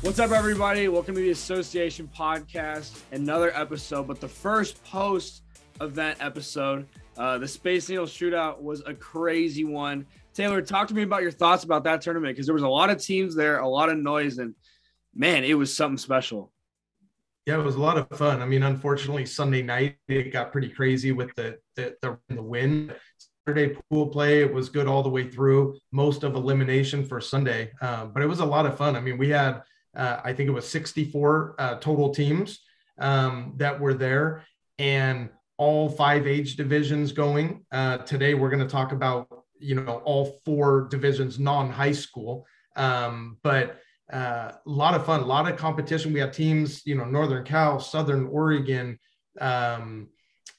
What's up, everybody? Welcome to the Association Podcast, another episode, but the first post-event episode. The Space Needle Shootout was a crazy one. Taylor, talk to me about your thoughts about that tournament, because there was a lot of teams there, a lot of noise, and man, it was something special. Yeah, it was a lot of fun. I mean, unfortunately, Sunday night, it got pretty crazy with the wind. Saturday pool play, it was good all the way through, most of elimination for Sunday, but it was a lot of fun. I mean, we had I think it was 64 total teams that were there, and all 5 age divisions going. Today, we're going to talk about, all 4 divisions non-high school, but a lot of fun, a lot of competition. We had teams, Northern Cal, Southern Oregon,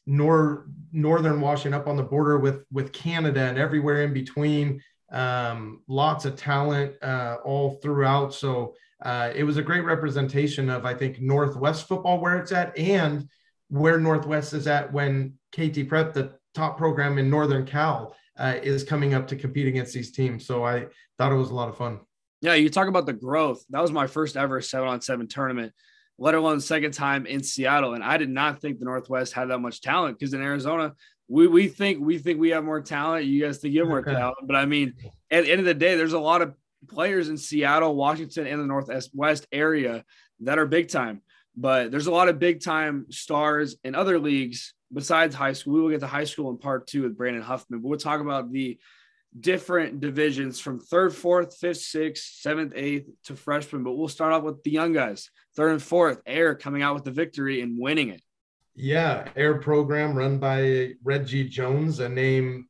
Northern Washington up on the border with Canada and everywhere in between. Lots of talent all throughout. So it was a great representation of, I think, Northwest football, where it's at, and where Northwest is at when KT Prep, the top program in Northern Cal, is coming up to compete against these teams. So I thought it was a lot of fun. Yeah, you talk about the growth. That was my first ever 7-on-7 tournament, let alone the second time in Seattle. And I did not think the Northwest had that much talent, because in Arizona, we think we have more talent. You guys think you have more talent. But I mean, at the end of the day, there's a lot of players in Seattle, Washington, and the Northwest area that are big time. But there's a lot of big time stars in other leagues besides high school. We will get to high school in part 2 with Brandon Huffman, but we'll talk about the different divisions from 3rd, 4th, 5th, 6th, 7th, 8th to freshman. But we'll start off with the young guys, 3rd and 4th. Heir coming out with the victory and winning it. Yeah, Heir program run by Reggie Jones, a name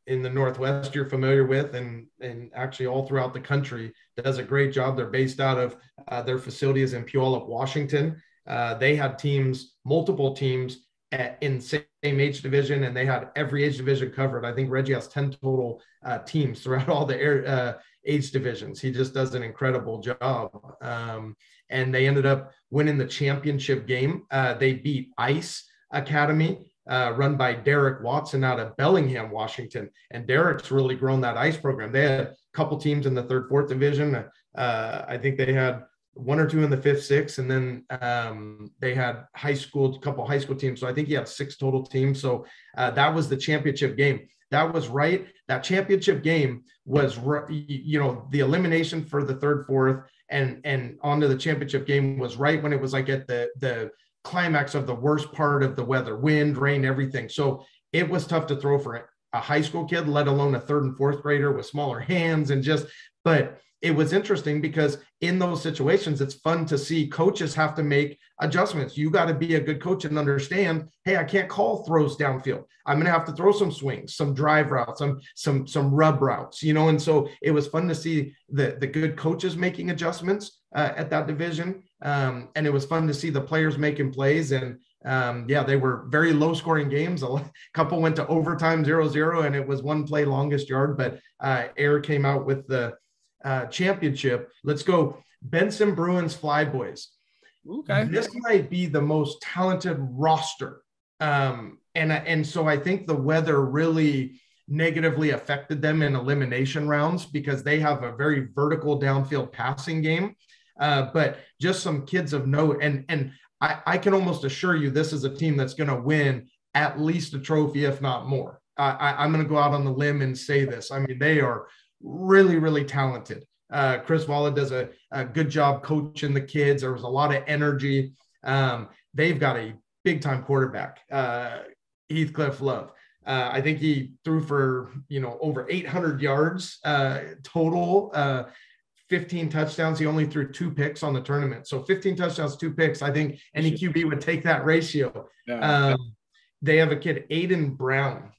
in the Northwest you're familiar with, and actually all throughout the country. Does a great job. They're based out of their facilities in Puyallup, Washington. They had teams, multiple teams in same age division, and they had every age division covered. I think Reggie has 10 total teams throughout all the age divisions. He just does an incredible job. And they ended up winning the championship game. They beat Ice Academy, run by Derek Watson out of Bellingham, Washington. And Derek's really grown that Ice program. They had a couple teams in the 3rd, 4th division. I think they had 1 or 2 in the 5th, 6th, and then they had a couple high school teams. So I think he had 6 total teams. So that was the championship game. That was right. That championship game was, the elimination for the 3rd, 4th, and onto the championship game was right when it was like at the climax of the worst part of the weather, wind, rain, everything. So it was tough to throw for a high school kid, let alone a 3rd and 4th grader with smaller hands but it was interesting because in those situations, it's fun to see coaches have to make adjustments. You got to be a good coach and understand, hey, I can't call throws downfield. I'm going to have to throw some swings, some drive routes, some rub routes, and so it was fun to see the good coaches making adjustments at that division. And it was fun to see the players making plays. And they were very low scoring games. A couple went to overtime 0-0, and it was one play longest yard, but Heir came out with the championship. Let's go Benson Bruins Flyboys. Okay. This might be the most talented roster. And so I think the weather really negatively affected them in elimination rounds because they have a very vertical downfield passing game. But just some kids of note. And I can almost assure you this is a team that's going to win at least a trophy, if not more. I'm going to go out on the limb and say this. I mean, they are really, really talented. Chris Valla does a good job coaching the kids. There was a lot of energy. They've got a big-time quarterback, Heathcliff Love. I think he threw for, over 800 yards total, 15 touchdowns. He only threw 2 picks on the tournament. So 15 touchdowns, 2 picks. I think any QB would take that ratio. Yeah. They have a kid, Aiden Brown,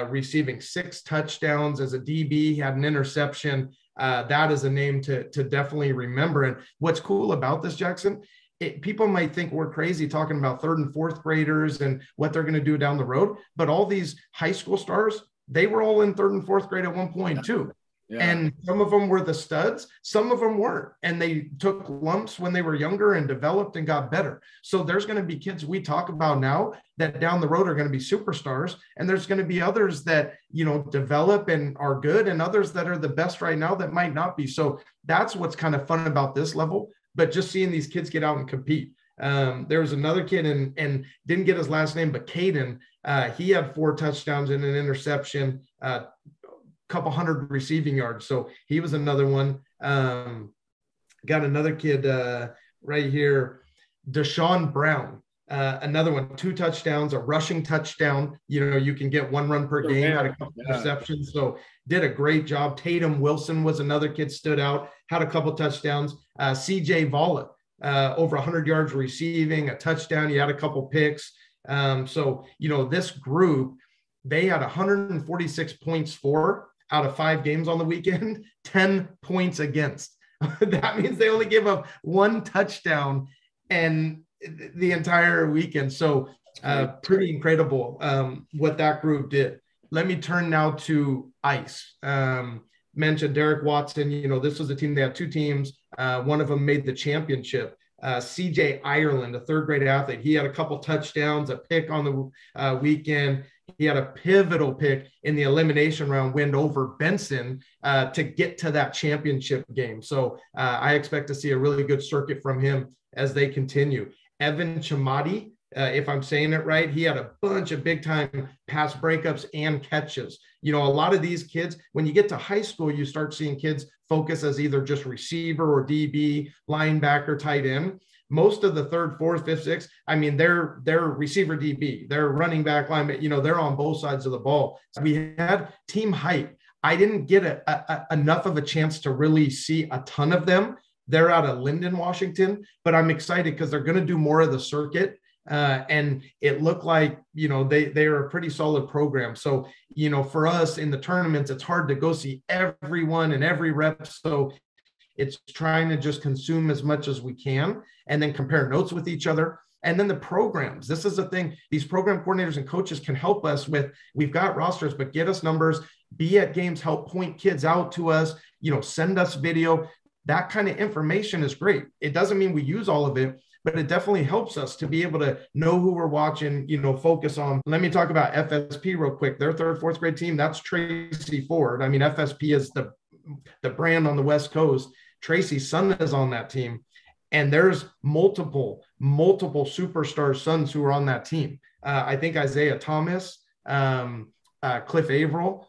receiving 6 touchdowns as a DB. He had an interception. That is a name to definitely remember. And what's cool about this, Jackson, people might think we're crazy talking about 3rd and 4th graders and what they're going to do down the road. But all these high school stars, they were all in 3rd and 4th grade at one point too. Yeah. And some of them were the studs, some of them weren't. And they took lumps when they were younger and developed and got better. So there's going to be kids we talk about now that down the road are going to be superstars. And there's going to be others that, develop and are good, and others that are the best right now that might not be. So that's what's kind of fun about this level. but just seeing these kids get out and compete. There was another kid and didn't get his last name, but Caden, he had 4 touchdowns and an interception, couple hundred receiving yards. So he was another one. Got another kid right here, Deshaun Brown, another one, 2 touchdowns, a rushing touchdown. You can get 1 run per game, had a couple receptions. So did a great job. Tatum Wilson was another kid, stood out, had a couple touchdowns. CJ Vollett, over 100 yards receiving, a touchdown. He had a couple picks. So, this group, they had 146 points for out of 5 games on the weekend, 10 points against. That means they only give up 1 touchdown and the entire weekend. So pretty incredible what that group did. Let me turn now to ICE. Mentioned Derek Watson. This was a team. They had 2 teams. One of them made the championship. CJ Ireland, a 3rd grade athlete. He had a couple touchdowns, a pick on the weekend. He had a pivotal pick in the elimination round win over Benson to get to that championship game. So I expect to see a really good circuit from him as they continue. Evan Chamati, if I'm saying it right, he had a bunch of big time pass breakups and catches. A lot of these kids, when you get to high school, you start seeing kids focus as either just receiver or DB, linebacker, tight end. Most of the 3rd, 4th, 5th, 6th, they're receiver DB, they're running back, linebacker, they're on both sides of the ball. So we had team hype. I didn't get enough of a chance to really see a ton of them. They're out of Linden, Washington, but I'm excited because they're going to do more of the circuit. And it looked like, they are a pretty solid program. So, for us in the tournaments, it's hard to go see everyone and every rep. So it's trying to just consume as much as we can and then compare notes with each other. And then the programs. This is the thing. These program coordinators and coaches can help us with. We've got rosters, but get us numbers, be at games, help point kids out to us, send us video. That kind of information is great. It doesn't mean we use all of it, but it definitely helps us to be able to know who we're watching, focus on. Let me talk about FSP real quick. Their 3rd, 4th grade team, that's Tracy Ford. FSP is the brand on the West Coast. Tracy's son is on that team. And there's multiple superstar sons who are on that team. I think Isaiah Thomas, Cliff Averill.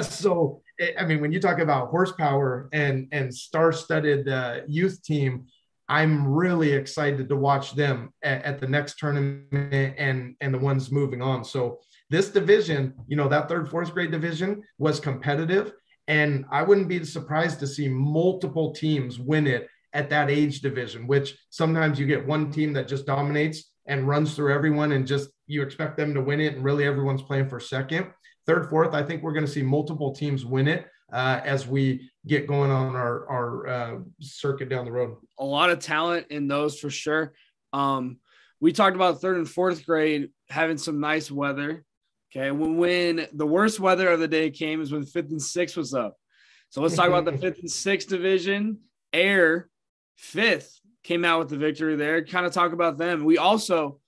So, when you talk about horsepower and star-studded youth team, I'm really excited to watch them at the next tournament and the ones moving on. So this division, that 3rd, 4th grade division was competitive. And I wouldn't be surprised to see multiple teams win it at that age division, which sometimes you get one team that just dominates and runs through everyone and just you expect them to win it. And really everyone's playing for 2nd. 3rd, 4th, I think we're going to see multiple teams win it as we get going on our circuit down the road. A lot of talent in those for sure. We talked about 3rd and 4th grade having some nice weather. Okay. When the worst weather of the day came is when 5th and 6th was up. So let's talk about the 5th and 6th division. Heir 5th came out with the victory there. Kind of talk about them. We also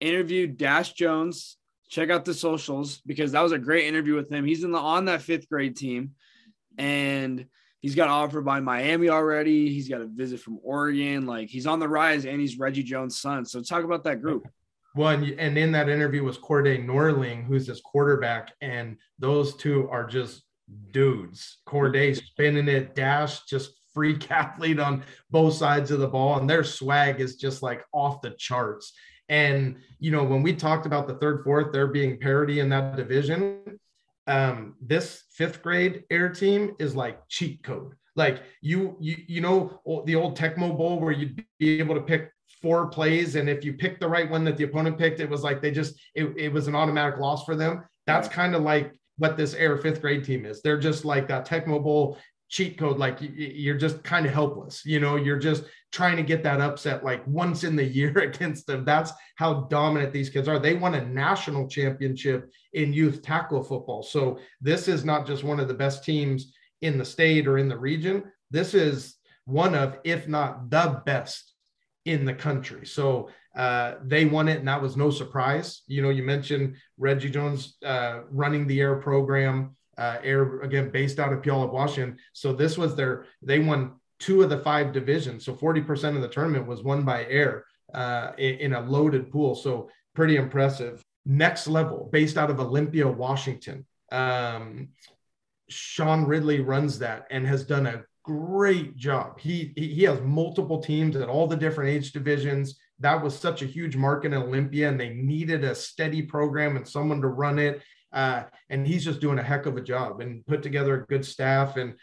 interviewed Dash Jones. Check out the socials because that was a great interview with him. He's on that 5th grade team and he's got an offer by Miami already. He's got a visit from Oregon. Like he's on the rise and he's Reggie Jones' son. So talk about that group. Well, and in that interview was Cordae Nerling, who's his quarterback. And those two are just dudes. Cordae spinning it, Dash just freak athlete on both sides of the ball. And their swag is just like off the charts. And, when we talked about the 3rd, 4th, there being parity in that division, this 5th grade Heir team is like cheat code. Like you know, the old Tecmo Bowl where you'd be able to pick 4 plays. And if you picked the right one that the opponent picked, it was like it was an automatic loss for them. That's kind of like what this Heir 5th grade team is. They're just like that Tecmo Bowl cheat code. Like you're just kind of helpless. You're just trying to get that upset like once in the year against them. That's how dominant these kids are. They won a national championship in youth tackle football. So this is not just one of the best teams in the state or in the region. This is one of, if not the best in the country. So they won it, and that was no surprise. You mentioned Reggie Jones running the Heir program, Heir, again, based out of Puyallup, Washington. So this was they won 2 of the 5 divisions. So 40% of the tournament was won by Heir in a loaded pool. So pretty impressive. Next level, based out of Olympia, Washington. Sean Ridley runs that and has done a great job. He has multiple teams at all the different age divisions. That was such a huge market in Olympia, and they needed a steady program and someone to run it. And he's just doing a heck of a job and put together a good staff. And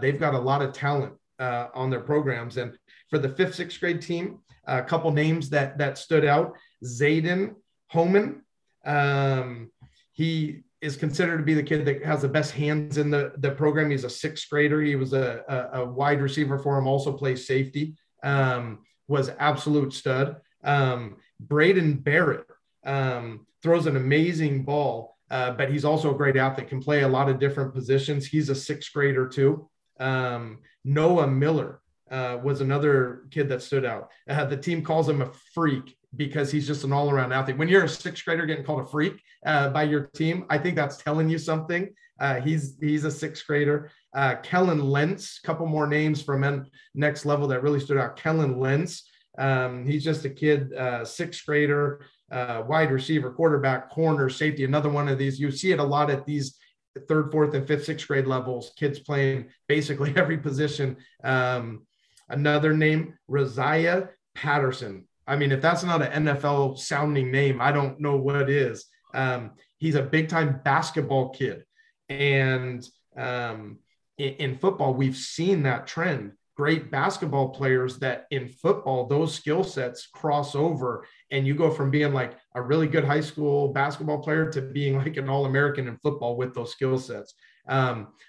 they've got a lot of talent on their programs. And for the 5th, 6th grade team, a couple names that stood out. Zayden Homan. He is considered to be the kid that has the best hands in the program. He's a 6th grader. He was a wide receiver for him, also plays safety, was absolute stud. Braden Barrett throws an amazing ball, but he's also a great athlete, can play a lot of different positions. He's a 6th grader too. Noah Miller was another kid that stood out. The team calls him a freak because he's just an all-around athlete. When you're a 6th grader getting called a freak by your team, I think that's telling you something. He's a 6th grader. Kellen Lentz, couple more names from next level that really stood out. Kellen Lentz, he's just a kid, 6th grader, wide receiver, quarterback, corner, safety, another one of these. You see it a lot at these 3rd, 4th, and 5th, 6th grade levels, kids playing basically every position. Another name, Rosiah Patterson. I mean, if that's not an NFL sounding name, I don't know what is. He's a big time basketball kid. And in football, we've seen that trend. Great basketball players that in football, those skill sets cross over, and you go from being like a really good high school basketball player to being like an All-American in football with those skill sets.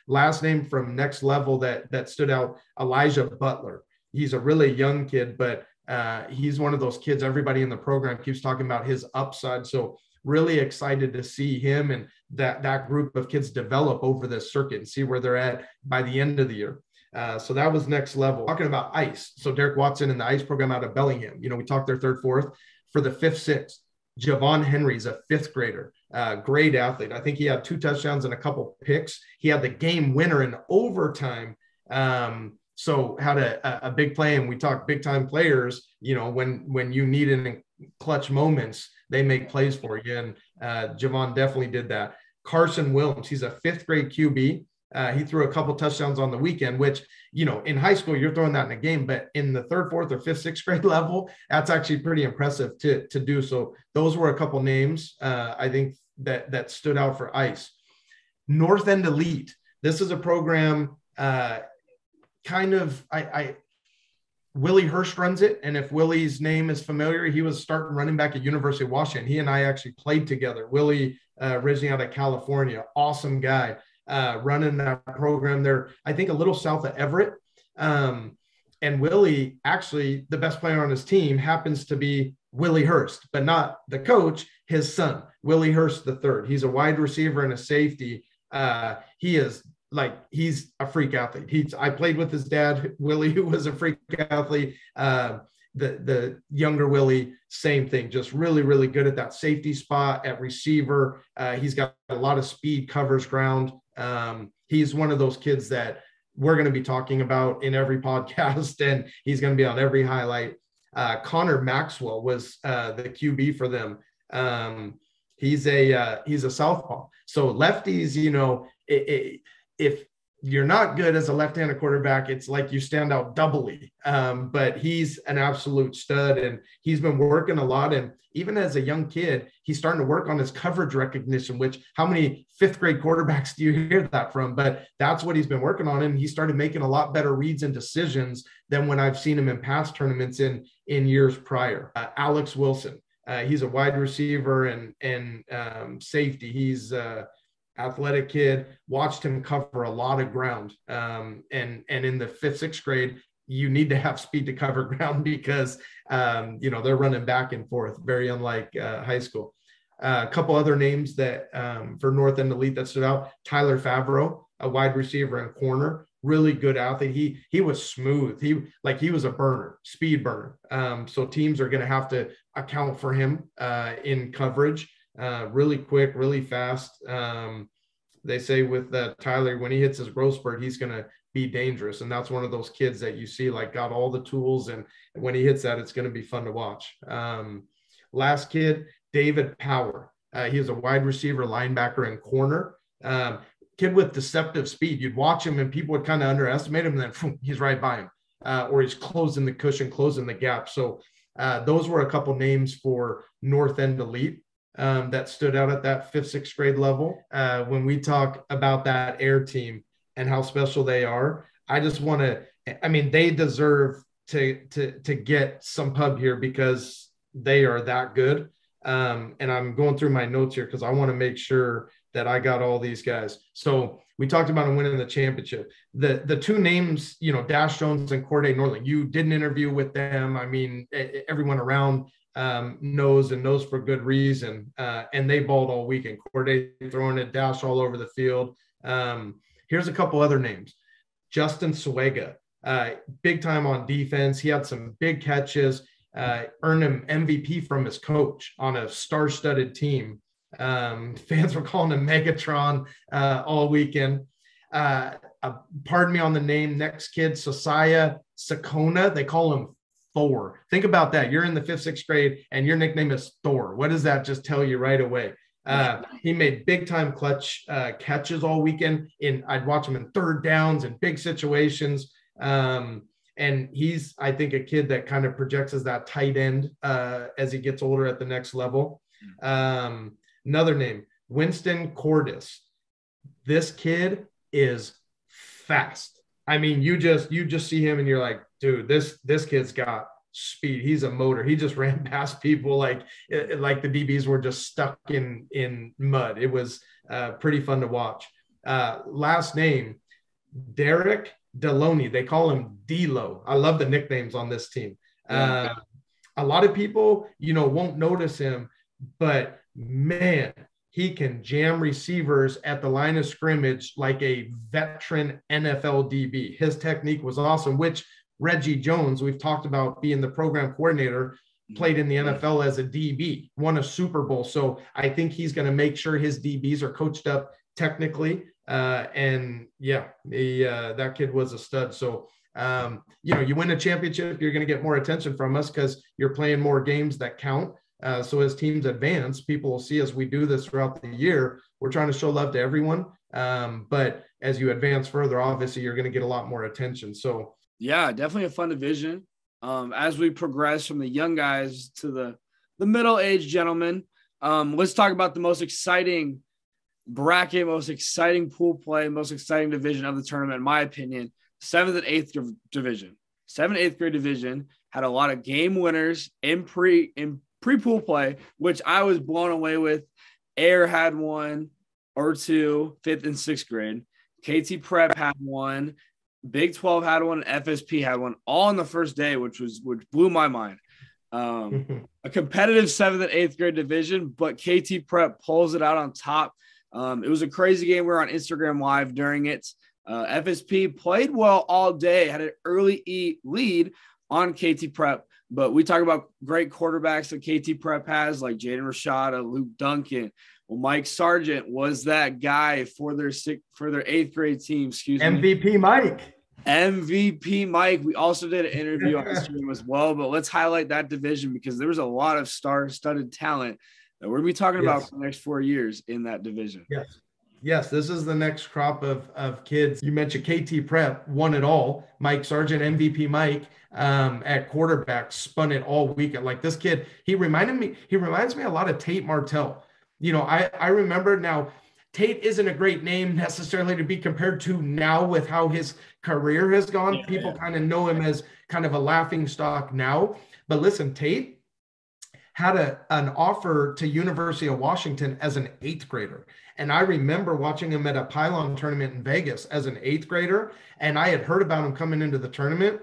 Last name from next level that stood out, Elijah Butler. He's a really young kid, but he's one of those kids everybody in the program keeps talking about his upside. So really excited to see him and that group of kids develop over this circuit and see where they're at by the end of the year. So that was next level. Talking about ICE. So Derek Watson in the ICE program out of Bellingham, we talked their 3rd, 4th. For the 5th, 6th, Javon Henry's a 5th grader, great athlete. I think he had 2 touchdowns and a couple picks. He had the game winner in overtime. So had a big play, and we talk big time players, when you need it in clutch moments, they make plays for you. And Javon definitely did that. Carson Williams, he's a 5th grade QB. He threw a couple touchdowns on the weekend, which, in high school, you're throwing that in a game, but in the 3rd, 4th, or 5th, 6th grade level, that's actually pretty impressive to do. So those were a couple names, I think that stood out for ICE. NorthEnd Elite. This is a program, Willie Hurst runs it. And if Willie's name is familiar, he was starting running back at University of Washington. He and I actually played together. Willie, originally out of California, awesome guy. Running that program there, I think a little south of Everett. And Willie, actually, the best player on his team happens to be Willie Hurst, but not the coach, his son, Willie Hurst III. He's a wide receiver and a safety. He's a freak athlete. I played with his dad, Willie, who was a freak athlete. The younger Willie, same thing, just really, really good at that safety spot at receiver. He's got a lot of speed, covers ground. He's one of those kids that we're going to be talking about in every podcast, and he's going to be on every highlight. Connor Maxwell was the QB for them. He's a southpaw. So lefties, if you're not good as a left-handed quarterback, it's like you stand out doubly. But he's an absolute stud, and he's been working a lot. And even as a young kid, he's starting to work on his coverage recognition, which how many 5th grade quarterbacks do you hear that from? But that's what he's been working on. And he started making a lot better reads and decisions than when I've seen him in past tournaments in years prior. Alex Wilson, he's a wide receiver and safety. He's athletic kid, watched him cover a lot of ground. And in the 5th, 6th grade, you need to have speed to cover ground because, they're running back and forth, very unlike high school. A couple other names that for NorthEnd Elite that stood out, Tyler Favreau, a wide receiver and corner, really good athlete. He was smooth. He was a burner, speed burner. So teams are going to have to account for him in coverage. Really quick, really fast. They say with Tyler, when he hits his growth spurt, he's going to be dangerous. And that's one of those kids that you see like got all the tools, and when he hits that, it's going to be fun to watch. Last kid, David Power. He is a wide receiver, linebacker, and corner. Kid with deceptive speed. You'd watch him and people would kind of underestimate him, and then phoom, he's right by him, or he's closing the cushion, closing the gap. So those were a couple names for NorthEnd Elite that stood out at that 5th, 6th grade level. When we talk about that Air team and how special they are, I just want to, I mean, they deserve to get some pub here because they are that good. And I'm going through my notes here because I want to make sure that I got all these guys. So we talked about them winning the championship. The two names, you know, Dash Jones and Cordae Nerling, you did an interview with them. I mean, everyone around knows for good reason. And they balled all weekend. Cordae throwing it, Dash all over the field. Here's a couple other names. Justin Suega, big time on defense. He had some big catches, earned him MVP from his coach on a star-studded team. Fans were calling him Megatron all weekend. Pardon me on the name. Next kid, Sosaya Sakona. They call him Thor. Think about that. You're in the 5th, 6th grade and your nickname is Thor. What does that just tell you right away? He made big time clutch catches all weekend. I'd watch him in 3rd downs and big situations. And he's, I think, a kid that kind of projects as that tight end as he gets older at the next level. Another name, Winston Cordis. This kid is fast. I mean, you just see him and you're like, dude, this kid's got speed. He's a motor. He just ran past people like the DBs were just stuck in mud. It was pretty fun to watch. Last name, Derek Deloney. They call him D-Lo. I love the nicknames on this team. A lot of people, you know, won't notice him, but man, he can jam receivers at the line of scrimmage like a veteran NFL DB. His technique was awesome, which Reggie Jones, we've talked about being the program coordinator, played in the NFL as a DB, won a Super Bowl. So I think he's going to make sure his DBs are coached up technically. And yeah, that kid was a stud. So, you know, you win a championship, you're going to get more attention from us because you're playing more games that count. So as teams advance, people will see as we do this throughout the year, we're trying to show love to everyone. But as you advance further, obviously you're going to get a lot more attention. So yeah, definitely a fun division. As we progress from the young guys to the middle-aged gentlemen, let's talk about the most exciting bracket, most exciting pool play, most exciting division of the tournament, in my opinion, 7th and 8th division. 7th, 8th grade division had a lot of game winners in pre-pool play, which I was blown away with. Air had one or two, 5th and 6th grade. KT Prep had one. Big 12 had one. FSP had one, all on the first day, which blew my mind. A competitive 7th and 8th grade division, but KT Prep pulls it out on top. It was a crazy game. We were on Instagram Live during it. FSP played well all day, had an early lead on KT Prep. But we talk about great quarterbacks that KT Prep has, like Jaden Rashada, Luke Duncan. Well, Mike Sargent was that guy for their 8th grade team. MVP Mike. MVP Mike. We also did an interview on Instagram as well, but let's highlight that division because there was a lot of star-studded talent that we're going to be talking about for the next 4 years in that division. Yes, this is the next crop of kids. You mentioned KT Prep won it all. Mike Sargent, MVP Mike, at quarterback, spun it all weekend. Like this kid, he reminds me a lot of Tate Martell. You know, I remember now, Tate isn't a great name necessarily to be compared to now with how his career has gone. People kind of know him as kind of a laughing stock now. But listen, Tate had an offer to University of Washington as an 8th grader. And I remember watching him at a pylon tournament in Vegas as an 8th grader. And I had heard about him coming into the tournament.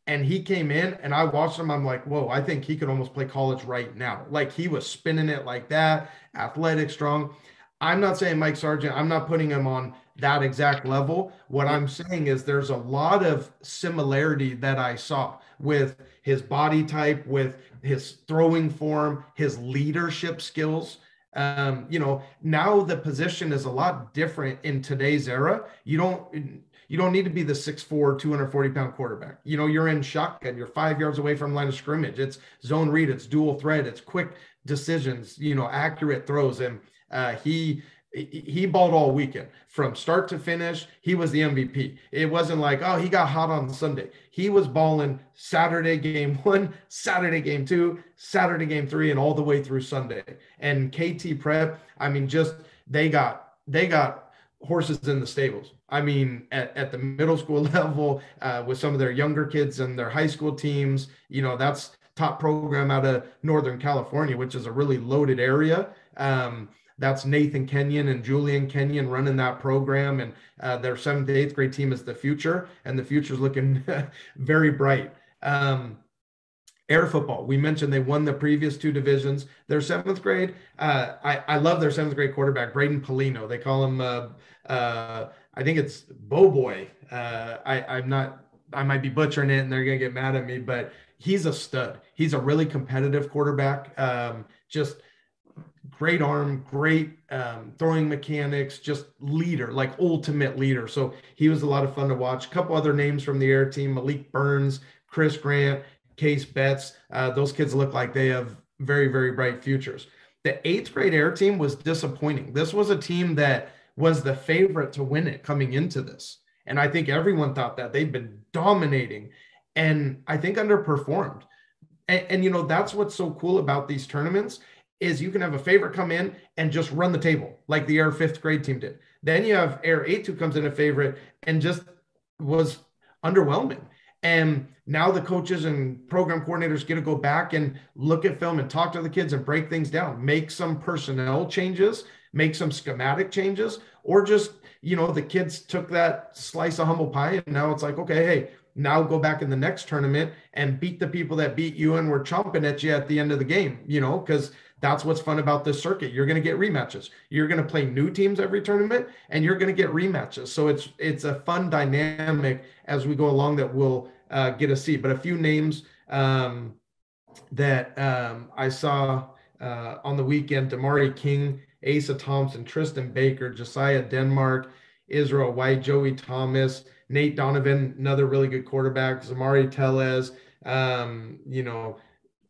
And he came in and I watched him. I'm like, whoa, I think he could almost play college right now. Like he was spinning it like that, athletic, strong. I'm not saying Mike Sargent, I'm not putting him on that exact level. What I'm saying is there's a lot of similarity that I saw with his body type, with his throwing form, his leadership skills. You know, now the position is a lot different in today's era. You You don't need to be the 6'4", 240-pound quarterback. You're in shotgun. You're 5 yards away from line of scrimmage. It's zone read. It's dual threat. It's quick decisions, accurate throws. And he balled all weekend from start to finish. He was the MVP. It wasn't like, oh, he got hot on Sunday. He was balling Saturday game 1, Saturday game 2, Saturday game 3, and all the way through Sunday. And KT Prep, I mean, just they got horses in the stables. I mean, at the middle school level, with some of their younger kids and their high school teams, that's top program out of Northern California, which is a really loaded area. That's Nathan Kenyon and Julian Kenyon running that program, and their 7th to 8th grade team is the future, and the future is looking very bright. Air football, we mentioned they won the previous 2 divisions. Their 7th grade, I love their 7th grade quarterback, Braden Polino. They call him, I think it's Bo Boy. I might be butchering it, and they're gonna get mad at me, but he's a stud. He's a really competitive quarterback. Just great arm, great throwing mechanics, just leader, like ultimate leader. So he was a lot of fun to watch. A couple other names from the Air team: Malik Burns, Chris Grant, Case Betts. Those kids look like they have very, very bright futures. The 8th grade Air team was disappointing. This was a team that was the favorite to win it coming into this. And I think everyone thought that. They've been dominating and I think underperformed. And that's what's so cool about these tournaments is you can have a favorite come in and just run the table like the Air 5th grade team did. Then you have Air 8 who comes in a favorite and just was underwhelming. And now the coaches and program coordinators get to go back and look at film and talk to the kids and break things down, make some personnel changes, make some schematic changes, or just, the kids took that slice of humble pie and now it's like, okay, hey, now go back in the next tournament and beat the people that beat you and were chomping at you at the end of the game, because that's what's fun about this circuit. You're going to get rematches. You're going to play new teams every tournament and you're going to get rematches. So it's a fun dynamic as we go along that we'll get to see. But a few names that I saw on the weekend: Damari King, Asa Thompson, Tristan Baker, Josiah Denmark, Israel White, Joey Thomas, Nate Donovan, another really good quarterback, Zamari Tellez.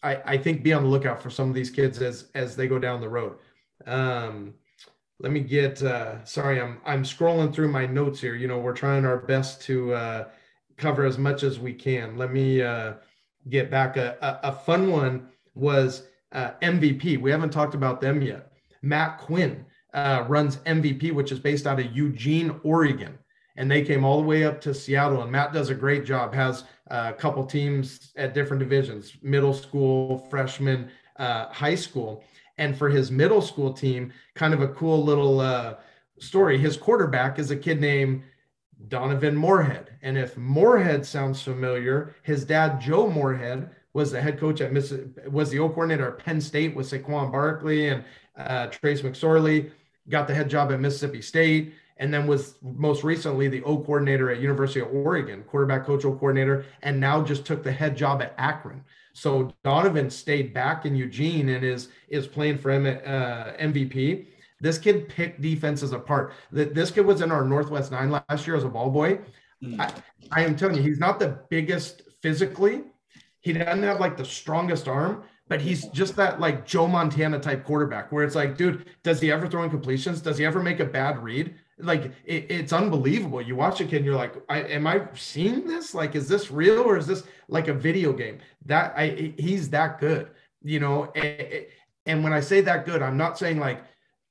I think be on the lookout for some of these kids as they go down the road. Let me get, sorry, I'm scrolling through my notes here. We're trying our best to cover as much as we can. Let me get back. A fun one was MVP. We haven't talked about them yet. Matt Quinn runs MVP, which is based out of Eugene, Oregon. And they came all the way up to Seattle, and Matt does a great job, has a couple teams at different divisions, middle school, freshman, high school. And for his middle school team, kind of a cool little story. His quarterback is a kid named Donovan Moorhead. And if Moorhead sounds familiar, his dad, Joe Moorhead, was the head coach was the O coordinator at Penn State with Saquon Barkley and Trace McSorley, got the head job at Mississippi State, and then was most recently the O coordinator at University of Oregon, quarterback coach, O coordinator, and now just took the head job at Akron. So Donovan stayed back in Eugene and is playing for MVP. This kid picked defenses apart. This kid was in our Northwest 9 last year as a ball boy. I am telling you, he's not the biggest physically. He doesn't have like the strongest arm, but he's just that like Joe Montana type quarterback where it's like, dude, does he ever throw incompletions? Does he ever make a bad read? Like it's unbelievable. You watch a kid and you're like, am I seeing this? Like, is this real or is this like a video game? He's that good, and when I say that good, I'm not saying like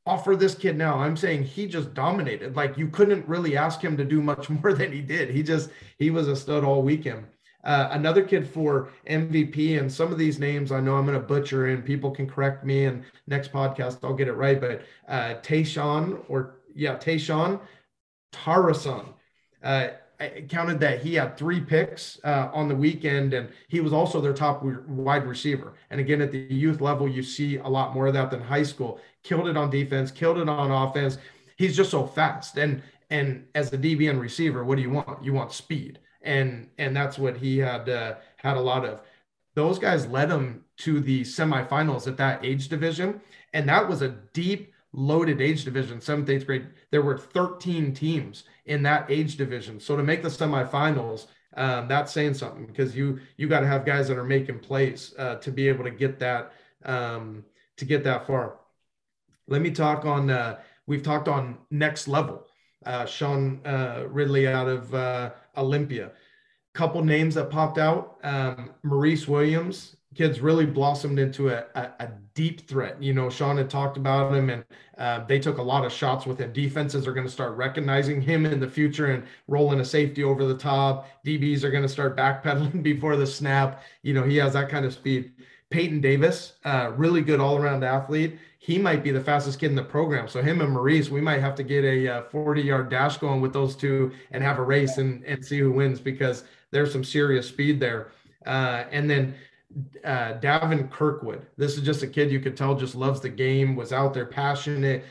offer this kid now. I'm saying he just dominated. Like you couldn't really ask him to do much more than he did. He was a stud all weekend. Another kid for MVP, and some of these names I know I'm going to butcher and people can correct me, and next podcast I'll get it right, but Tayshawn Tarason. I counted that he had 3 picks on the weekend, and he was also their top wide receiver. And again, at the youth level, you see a lot more of that than high school. Killed it on defense, killed it on offense. He's just so fast. And as a DB and receiver, what do you want? You want speed. And that's what he had a lot of. Those guys led him to the semifinals at that age division. And that was a deep loaded age division, 7th, 8th grade. There were 13 teams in that age division. So to make the semifinals, that's saying something, because you got to have guys that are making plays to be able to get that far. Let me talk on. We've talked on next level. Sean Ridley out of Olympia. Couple names that popped out. Maurice Williams. Kid's really blossomed into a deep threat. You know, Sean had talked about him, and they took a lot of shots with him. Defenses are going to start recognizing him in the future and rolling a safety over the top. DBs are going to start backpedaling before the snap. You know, he has that kind of speed. Peyton Davis, really good all-around athlete. He might be the fastest kid in the program. So him and Maurice, we might have to get a 40-yard dash going with those two and have a race and see who wins, because there's some serious speed there. And then Davin Kirkwood. This is just a kid you could tell just loves the game, was out there passionate,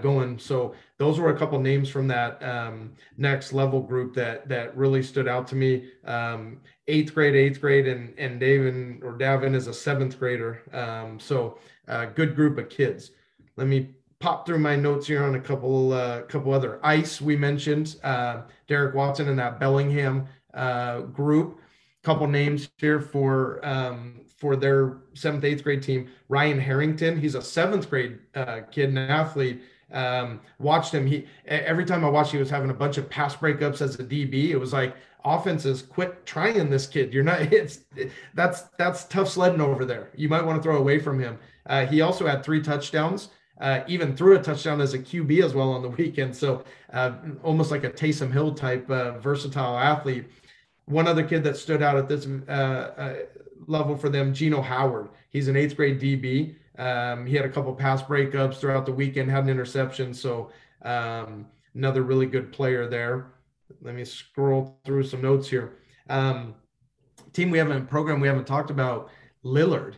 going. So those were a couple names from that next level group that really stood out to me. 8th grade, and Davin is a 7th grader. So good group of kids. Let me pop through my notes here on a couple other. Ice, we mentioned Derek Watson in that Bellingham group. Couple names here for their 7th, 8th grade team. Ryan Harrington, he's a 7th grade kid and athlete. Watched him. Every time I watched, he was having a bunch of pass breakups as a DB. It was like, offenses, quit trying this kid. You're not. That's tough sledding over there. You might want to throw away from him. He also had 3 touchdowns. Even threw a touchdown as a QB as well on the weekend. So almost like a Taysom Hill type versatile athlete. One other kid that stood out at this level for them, Geno Howard. He's an 8th grade DB. He had a couple pass breakups throughout the weekend, had an interception. So another really good player there. Let me scroll through some notes here. Program we haven't talked about, Lillard,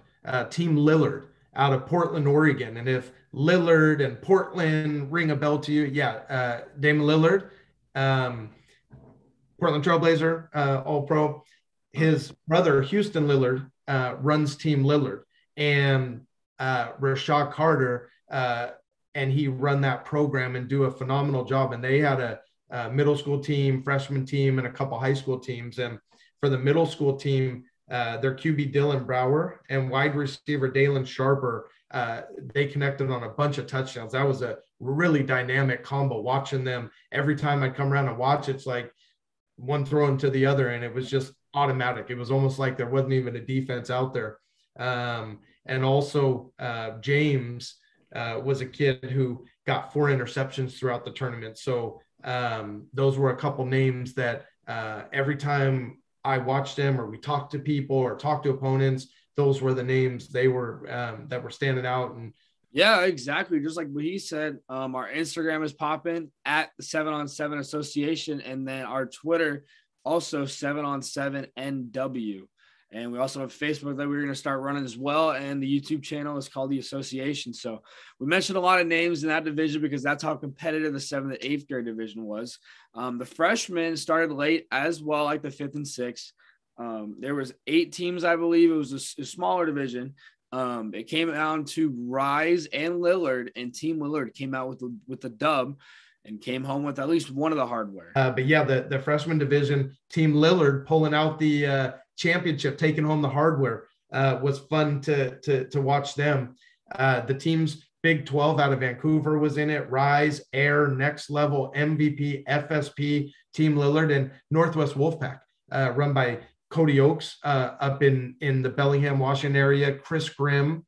Team Lillard out of Portland, Oregon. And if Lillard and Portland ring a bell to you, Damon Lillard, Portland Trailblazer, All-Pro. His brother, Houston Lillard, runs Team Lillard. And Rashad Carter, and he run that program and do a phenomenal job. And they had a middle school team, freshman team, and a couple high school teams. And for the middle school team, their QB Dylan Brower and wide receiver Dalen Sharper, they connected on a bunch of touchdowns. That was a really dynamic combo. Watching them, every time I'd come around and watch, it's like one throw into the other, and it was just automatic. It was almost like there wasn't even a defense out there. And also James was a kid who got 4 interceptions throughout the tournament. So those were a couple names that every time I watched them, or we talked to people or talked to opponents, those were the names they were that were standing out. And yeah, exactly. Just like what he said, our Instagram is popping at the 7on7 Association, and then our Twitter also 7on7NW. And we also have Facebook that we're going to start running as well. And the YouTube channel is called The Association. So we mentioned a lot of names in that division because that's how competitive the 7th and 8th grade division was. The freshmen started late as well, like the 5th and 6th. There was 8 teams, I believe. It was a smaller division. It came down to Rise and Lillard, and Team Lillard came out with the dub and came home with at least one of the hardware. But yeah, the freshman division, Team Lillard pulling out the championship, taking home the hardware, was fun to watch them. The teams, Big 12 out of Vancouver was in it. Rise, Heir, Next Level, MVP, FSP, Team Lillard, and Northwest Wolfpack, run by Cody Oakes up in the Bellingham, Washington area. Chris Grimm,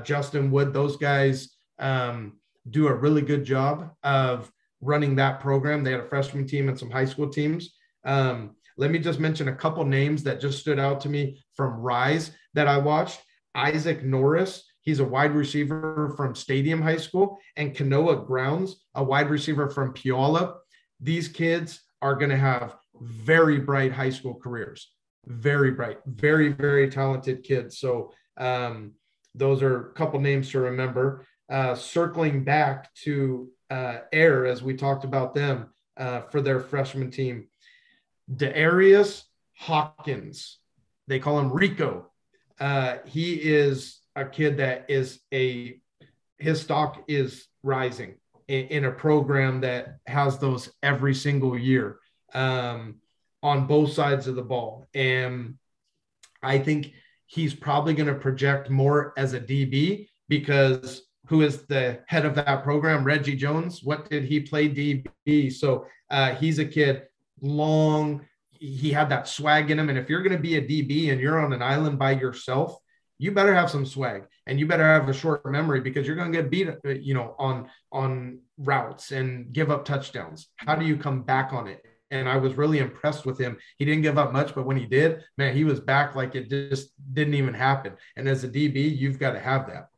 Justin Wood, those guys do a really good job of running that program. They had a freshman team and some high school teams. Let me just mention a couple names that just stood out to me from Rise that I watched. Isaac Norris, he's a wide receiver from Stadium High School, and Kanoa Grounds, a wide receiver from Puyallup. These kids are going to have very bright high school careers. Very bright, very, very talented kids. So those are a couple names to remember. Circling back to Heir, as we talked about them for their freshman team. Darius Hawkins, they call him Rico. He is a kid that is a his stock is rising in a program that has those every single year, on both sides of the ball. And I think he's probably going to project more as a DB, because who is the head of that program? Reggie Jones. What did he play DB? So he's a kid long. He had that swag in him. And if you're going to be a DB and you're on an island by yourself, you better have some swag, and you better have a short memory, because you're going to get beat, on routes and give up touchdowns. How do you come back on it? And I was really impressed with him. He didn't give up much, but when he did, man, he was back like it just didn't even happen. And as a DB, you've got to have that.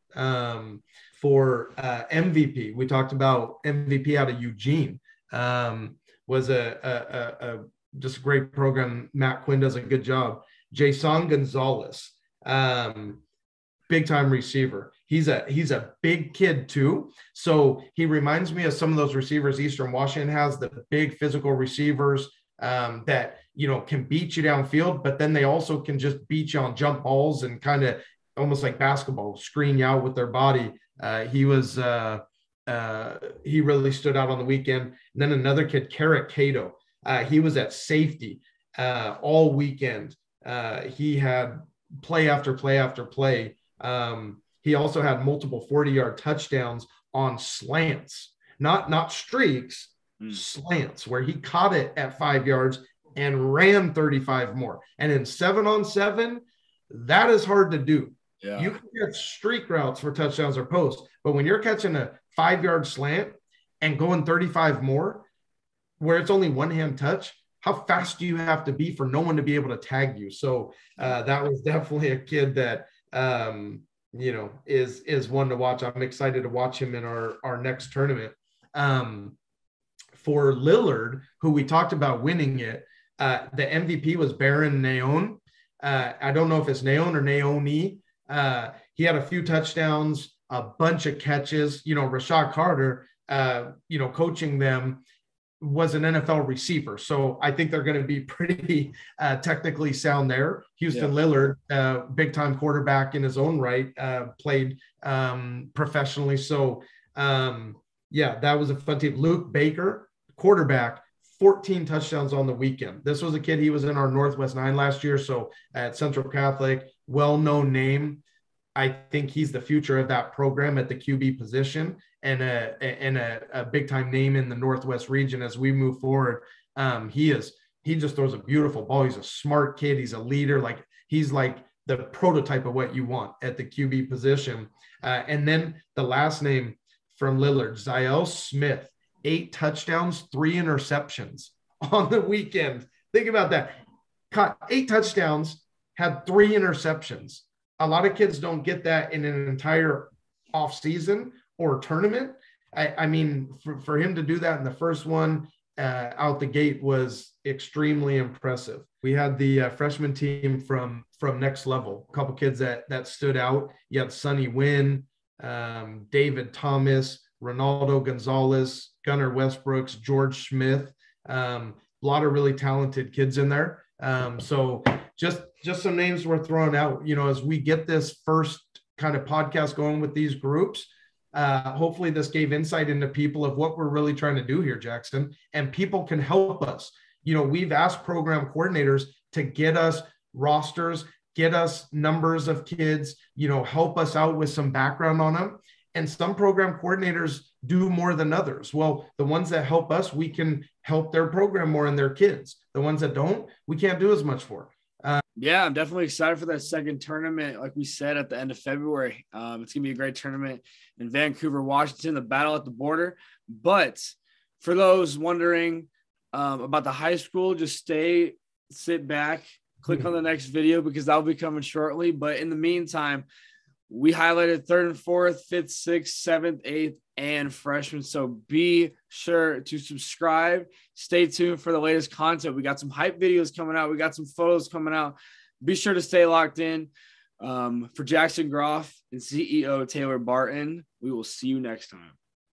For MVP, we talked about MVP out of Eugene. Was a just a great program. Matt Quinn does a good job. Jason Gonzalez, big time receiver. He's a big kid too. So he reminds me of some of those receivers Eastern Washington has, the big physical receivers that, can beat you downfield, but then they also can just beat you on jump balls and kind of almost like basketball, screen you out with their body. He really stood out on the weekend. And then another kid, Carrick Cato, he was at safety all weekend. He had play after play after play. He also had multiple 40-yard touchdowns on slants, not streaks, slants, where he caught it at 5 yards and ran 35 more. And in 7-on-7, that is hard to do. Yeah. You can get streak routes for touchdowns or posts, but when you're catching a 5-yard slant and going 35 more, where it's only one-hand touch, how fast do you have to be for no one to be able to tag you? So that was definitely a kid that, is one to watch. I'm excited to watch him in our next tournament. For Lillard, who we talked about winning it, the MVP was Baron Naon. I don't know if it's Naon or Naoni. He had a few touchdowns, a bunch of catches. Rashad Carter, coaching them, was an NFL receiver. So I think they're going to be pretty technically sound there. Houston Lillard, big time quarterback in his own right, played professionally. So that was a fun team. Luke Baker, quarterback, 14 touchdowns on the weekend. This was a kid, he was in our Northwest 9 last year. So at Central Catholic, well-known name. I think he's the future of that program at the QB position, and a big time name in the Northwest region as we move forward. He just throws a beautiful ball. He's a smart kid. He's a leader. He's like the prototype of what you want at the QB position. And then the last name from Lillard, Ziel Smith, 8 touchdowns, 3 interceptions on the weekend. Think about that. Caught 8 touchdowns, had 3 interceptions. A lot of kids don't get that in an entire off season or tournament. I mean, for him to do that in the first one out the gate was extremely impressive. We had the freshman team from Next Level, a couple kids that stood out. You had Sonny Wynn, David Thomas, Ronaldo Gonzalez, Gunnar Westbrooks, George Smith, a lot of really talented kids in there. So just some names we're throwing out, as we get this first kind of podcast going with these groups. Hopefully this gave insight into people of what we're really trying to do here, Jackson, and people can help us. We've asked program coordinators to get us rosters, get us numbers of kids, help us out with some background on them. And some program coordinators do more than others. Well, the ones that help us, we can help their program more and their kids. The ones that don't, we can't do as much for. I'm definitely excited for that second tournament. Like we said, at the end of February, it's going to be a great tournament in Vancouver, Washington, the battle at the border. But for those wondering about the high school, just sit back, click on the next video, because that'll be coming shortly. But in the meantime, we highlighted 3rd and 4th, 5th, 6th, 7th, 8th, and freshmen. So be sure to subscribe. Stay tuned for the latest content. We got some hype videos coming out. We got some photos coming out. Be sure to stay locked in. For Jackson Groff and CEO Taylor Barton, we will see you next time.